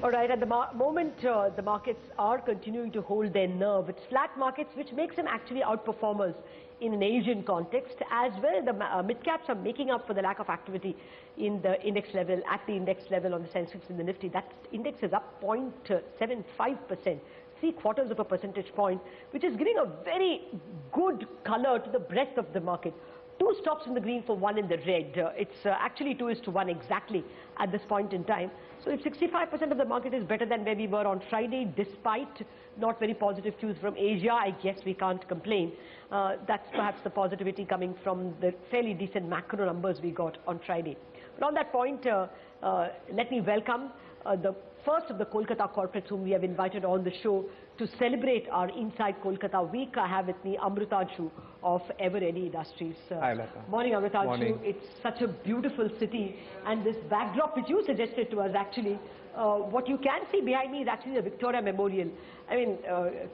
All right, at the moment, the markets are continuing to hold their nerve. It's flat markets, which makes them actually outperformers in an Asian context. As well, the mid-caps are making up for the lack of activity in the index level, at the index level on the Sensex and the Nifty. That index is up 0.75%. 3/4 of a percentage point, which is giving a very good color to the breadth of the market. Two stops in the green for one in the red. It's actually 2:1 exactly at this point in time. So if 65% of the market is better than where we were on Friday, despite not very positive cues from Asia, I guess we can't complain. That's perhaps the positivity coming from the fairly decent macro numbers we got on Friday. But on that point, let me welcome the first of the Kolkata corporates whom we have invited on the show to celebrate our Inside Kolkata week. I have with me Amritanshu of Eveready Industries. Hi, Lata. Morning, Amritanshu. Morning. It's such a beautiful city, and this backdrop which you suggested to us actually, what you can see behind me is actually the Victoria Memorial. I mean,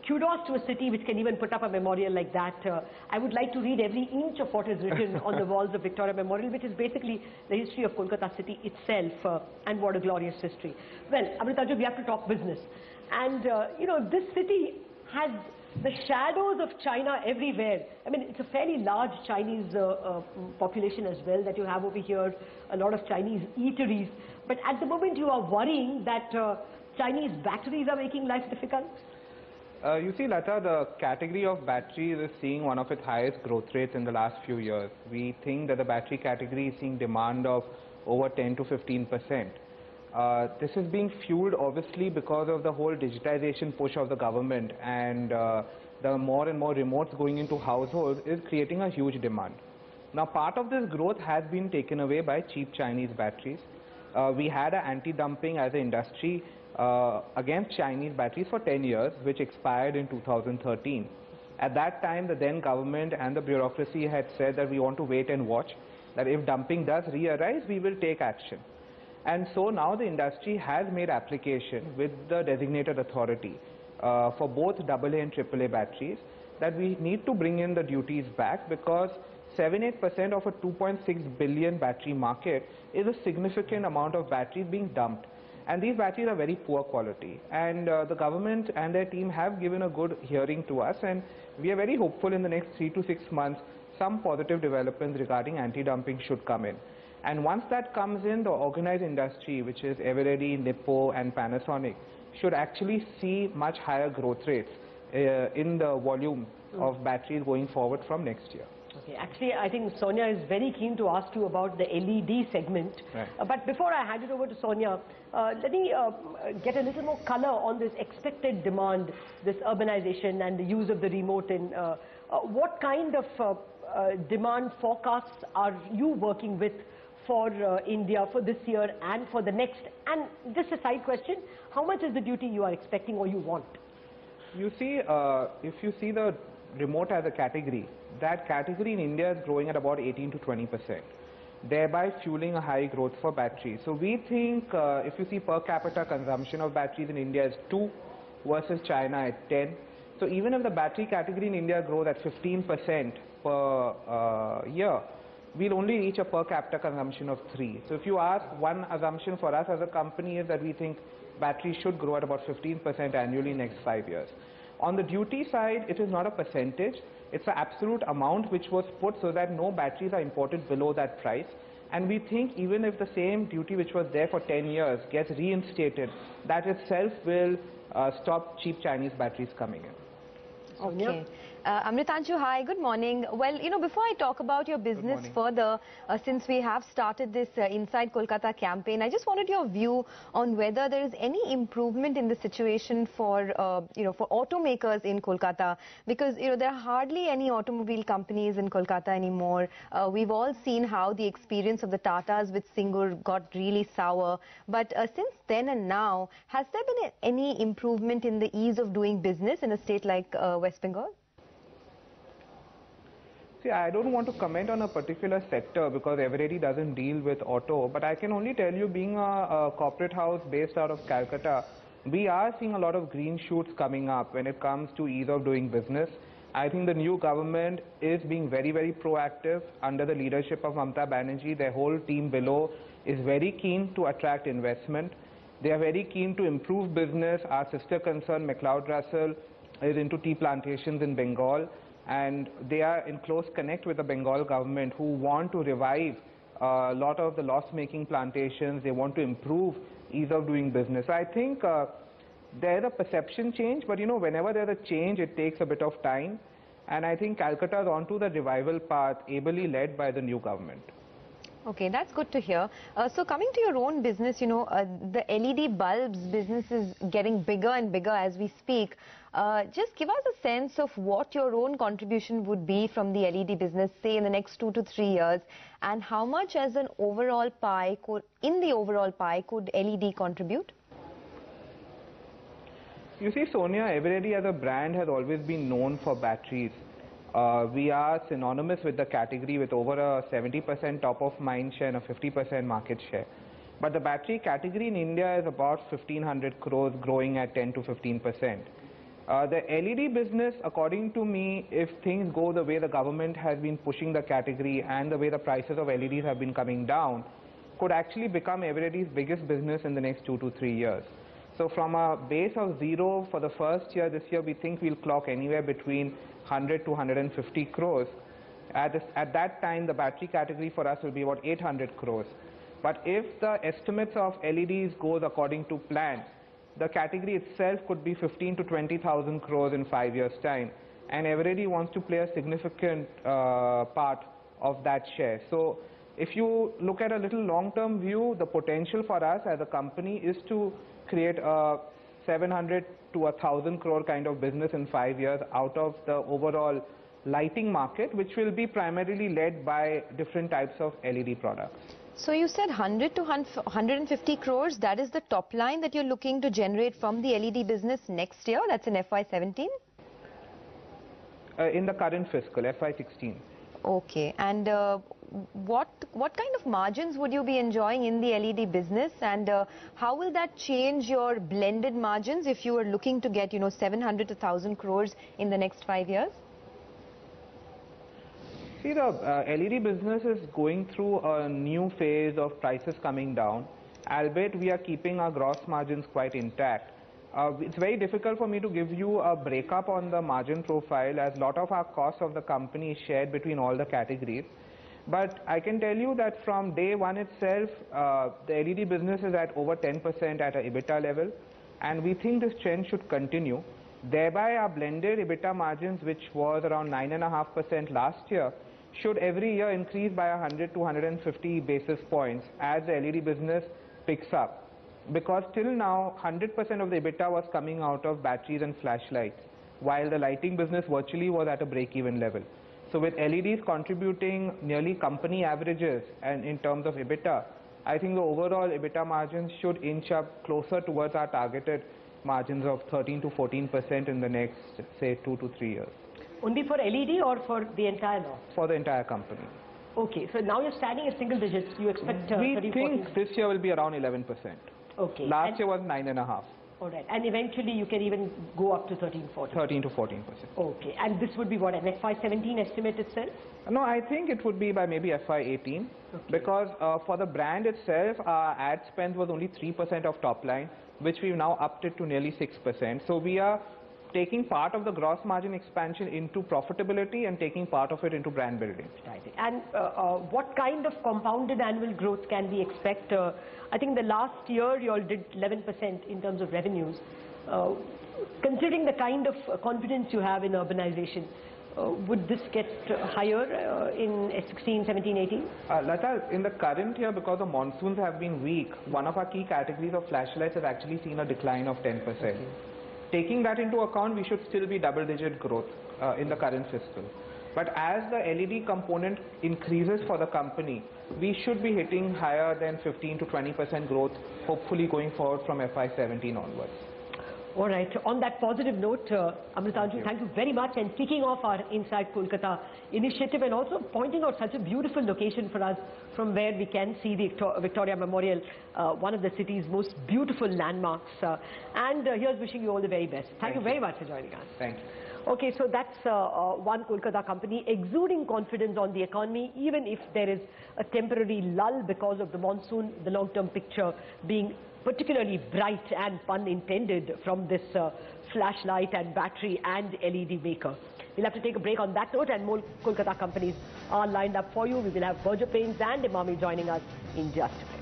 kudos to a city which can even put up a memorial like that. I would like to read every inch of what is written on the walls of Victoria Memorial, which is basically the history of Kolkata city itself, and what a glorious history. Well, Amritanshu, we have to talk business. And, you know, this city has the shadows of China everywhere. I mean, it's a fairly large Chinese population as well that you have over here, a lot of Chinese eateries. But at the moment, you are worrying that Chinese batteries are making life difficult? You see, Lata, the category of batteries is seeing one of its highest growth rates in the last few years. We think that the battery category is seeing demand of over 10 to 15%. This is being fueled obviously because of the whole digitization push of the government, and the more and more remotes going into households is creating a huge demand. Now, part of this growth has been taken away by cheap Chinese batteries. We had an anti-dumping as an industry against Chinese batteries for 10 years, which expired in 2013. At that time, the then government and the bureaucracy had said that we want to wait and watch, that if dumping does re-arise, we will take action. And so now the industry has made application with the designated authority for both AA and AAA batteries that we need to bring in the duties back, because 7-8% of a 2.6 billion battery market is a significant amount of batteries being dumped. And these batteries are very poor quality. And the government and their team have given a good hearing to us, and we are very hopeful in the next 3 to 6 months some positive developments regarding anti-dumping should come in. And once that comes in, the organized industry, which is Eveready, Nippo and Panasonic, should actually see much higher growth rates in the volume of batteries going forward from next year. Okay, actually, I think Sonia is very keen to ask you about the LED segment. Right. But before I hand it over to Sonia, let me get a little more color on this expected demand, this urbanization and the use of the remote. And what kind of demand forecasts are you working with for India for this year and for the next? And just a side question, how much is the duty you are expecting or you want? You see, if you see the remote as a category, that category in India is growing at about 18 to 20%, thereby fueling a high growth for batteries. So we think if you see per capita consumption of batteries in India is 2 versus China at 10. So even if the battery category in India grows at 15% per year, we'll only reach a per capita consumption of 3. So if you ask, one assumption for us as a company is that we think batteries should grow at about 15% annually next 5 years. On the duty side, it is not a percentage, it's an absolute amount which was put so that no batteries are imported below that price. And we think even if the same duty which was there for 10 years gets reinstated, that itself will stop cheap Chinese batteries coming in. Okay. Amritanshu, hi, good morning. Well, you know, before I talk about your business further, since we have started this Inside Kolkata campaign, I just wanted your view on whether there is any improvement in the situation for, for automakers in Kolkata, because, you know, there are hardly any automobile companies in Kolkata anymore. We've all seen how the experience of the Tatas with Singur got really sour. But since then and now, has there been any improvement in the ease of doing business in a state like West Bengal? See, I don't want to comment on a particular sector because Eveready doesn't deal with auto, but I can only tell you, being a corporate house based out of Calcutta, we are seeing a lot of green shoots coming up when it comes to ease of doing business. I think the new government is being very, very proactive under the leadership of Mamata Banerjee. Their whole team below is very keen to attract investment. They are very keen to improve business. Our sister concern, McLeod Russell, is into tea plantations in Bengal, and they are in close connect with the Bengal government, who want to revive a lot of the loss-making plantations. They want to improve ease of doing business. I think there is a perception change, but whenever there's a change, it takes a bit of time. And I think Calcutta is onto the revival path, ably led by the new government. Okay, that's good to hear. So coming to your own business, the LED bulbs business is getting bigger and bigger as we speak. Just give us a sense of what your own contribution would be from the LED business, say in the next 2 to 3 years, and how much as an overall pie could LED contribute? You see, Sonia, Eveready as a brand has always been known for batteries. We are synonymous with the category, with over a 70% top of mind share and a 50% market share. But the battery category in India is about 1,500 crores, growing at 10 to 15%. The LED business, according to me, if things go the way the government has been pushing the category and the way the prices of LEDs have been coming down, could actually become Eveready's biggest business in the next 2 to 3 years. So from a base of zero for the first year, this year we think we'll clock anywhere between 100 to 150 crores. At that time, the battery category for us will be about 800 crores. But if the estimates of LEDs goes according to plan, the category itself could be 15 to 20,000 crores in 5 years' time. And Eveready wants to play a significant part of that share. So if you look at a little long-term view, the potential for us as a company is to create a 700 to 1,000 crore kind of business in 5 years out of the overall lighting market, which will be primarily led by different types of LED products. So you said 100 to 150 crores, that is the top line that you're looking to generate from the LED business next year, that's in FY17? In the current fiscal, FY16. Okay, and what kind of margins would you be enjoying in the LED business, and how will that change your blended margins if you are looking to get 700 to 1,000 crores in the next 5 years? See, the LED business is going through a new phase of prices coming down, albeit we are keeping our gross margins quite intact. It's very difficult for me to give you a breakup on the margin profile, as a lot of our costs of the company is shared between all the categories. But I can tell you that from day one itself, the LED business is at over 10% at an EBITDA level, and we think this trend should continue. Thereby, our blended EBITDA margins, which was around 9.5% last year, should every year increase by 100 to 150 basis points as the LED business picks up. Because till now, 100% of the EBITDA was coming out of batteries and flashlights, while the lighting business virtually was at a break-even level. So with LEDs contributing nearly company averages and in terms of EBITDA, I think the overall EBITDA margins should inch up closer towards our targeted margins of 13 to 14% in the next, say, 2 to 3 years. Only for LED or for the entire lot? For the entire company. Okay, so now you're standing at single digits. You expect we think this year will be around 11%. Okay. Last year was 9.5%. All right, and eventually you can even go up to 13, 14. 13 to 14%. Okay, and this would be what, an FY17 estimate itself? No, I think it would be by maybe FY18, because for the brand itself, our ad spend was only 3% of top line, which we've now upped it to nearly 6%. So we are taking part of the gross margin expansion into profitability and taking part of it into brand building. Right. And what kind of compounded annual growth can we expect? I think the last year you all did 11% in terms of revenues. Considering the kind of confidence you have in urbanization, would this get higher in 16, 17, 18? Lata, in the current year, because the monsoons have been weak, one of our key categories of flashlights has actually seen a decline of 10%. Okay. Taking that into account, we should still be double-digit growth in the current fiscal. But as the LED component increases for the company, we should be hitting higher than 15 to 20% growth, hopefully going forward from FY17 onwards. All right. On that positive note, Amritanshu, thank you very much, and kicking off our Inside Kolkata initiative and also pointing out such a beautiful location for us from where we can see the Victoria Memorial, one of the city's most beautiful landmarks. And here's wishing you all the very best. Thank you very much for joining us. Thank you. Okay, so that's one Kolkata company exuding confidence on the economy, even if there is a temporary lull because of the monsoon, the long-term picture being particularly bright and pun intended from this flashlight and battery and LED maker. We'll have to take a break on that note, and more Kolkata companies are lined up for you. We will have Berger Paints and Emami joining us in just a few.